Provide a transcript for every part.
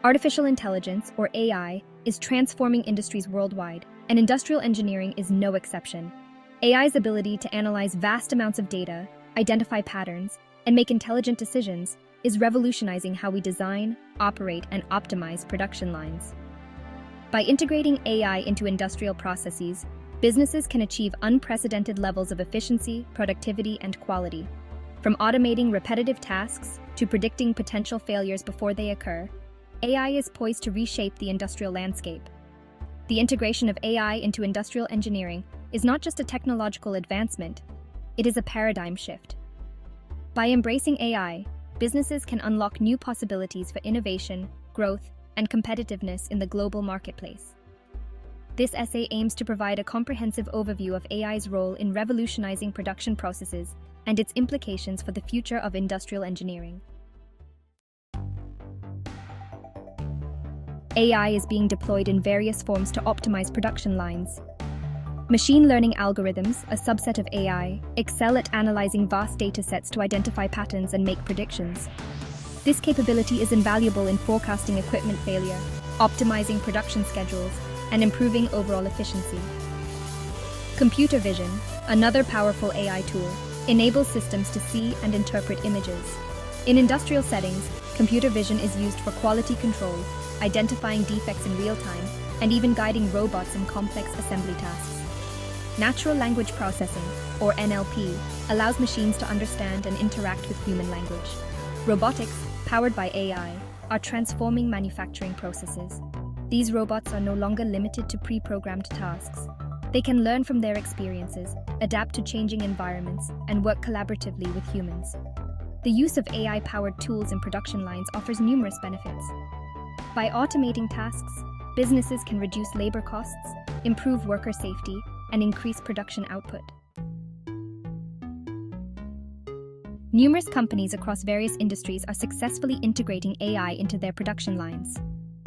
Artificial intelligence, or AI, is transforming industries worldwide, and industrial engineering is no exception. AI's ability to analyze vast amounts of data, identify patterns, and make intelligent decisions is revolutionizing how we design, operate, and optimize production lines. By integrating AI into industrial processes, businesses can achieve unprecedented levels of efficiency, productivity, and quality. From automating repetitive tasks to predicting potential failures before they occur, AI is poised to reshape the industrial landscape. The integration of AI into industrial engineering is not just a technological advancement, it is a paradigm shift. By embracing AI, businesses can unlock new possibilities for innovation, growth, and competitiveness in the global marketplace. This essay aims to provide a comprehensive overview of AI's role in revolutionizing production processes and its implications for the future of industrial engineering. AI is being deployed in various forms to optimize production lines. Machine learning algorithms, a subset of AI, excel at analyzing vast datasets to identify patterns and make predictions. This capability is invaluable in forecasting equipment failure, optimizing production schedules, and improving overall efficiency. Computer vision, another powerful AI tool, enables systems to see and interpret images. In industrial settings, computer vision is used for quality control, identifying defects in real time, and even guiding robots in complex assembly tasks. Natural language processing, or NLP, allows machines to understand and interact with human language. Robotics, powered by AI, are transforming manufacturing processes. These robots are no longer limited to pre-programmed tasks. They can learn from their experiences, adapt to changing environments, and work collaboratively with humans. The use of AI-powered tools in production lines offers numerous benefits. By automating tasks, businesses can reduce labor costs, improve worker safety, and increase production output. Numerous companies across various industries are successfully integrating AI into their production lines.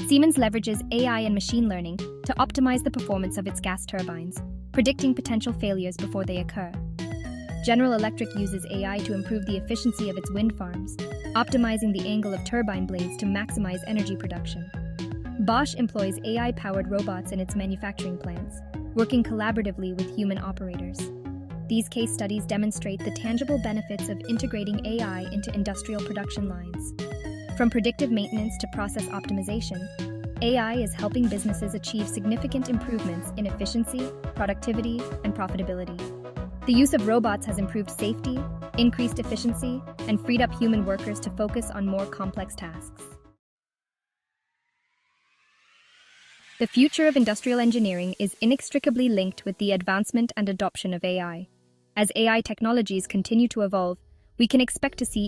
Siemens leverages AI and machine learning to optimize the performance of its gas turbines, predicting potential failures before they occur. General Electric uses AI to improve the efficiency of its wind farms, optimizing the angle of turbine blades to maximize energy production. Bosch employs AI-powered robots in its manufacturing plants, working collaboratively with human operators. These case studies demonstrate the tangible benefits of integrating AI into industrial production lines. From predictive maintenance to process optimization, AI is helping businesses achieve significant improvements in efficiency, productivity, and profitability. The use of robots has improved safety, increased efficiency, and freed up human workers to focus on more complex tasks. The future of industrial engineering is inextricably linked with the advancement and adoption of AI. As AI technologies continue to evolve, we can expect to see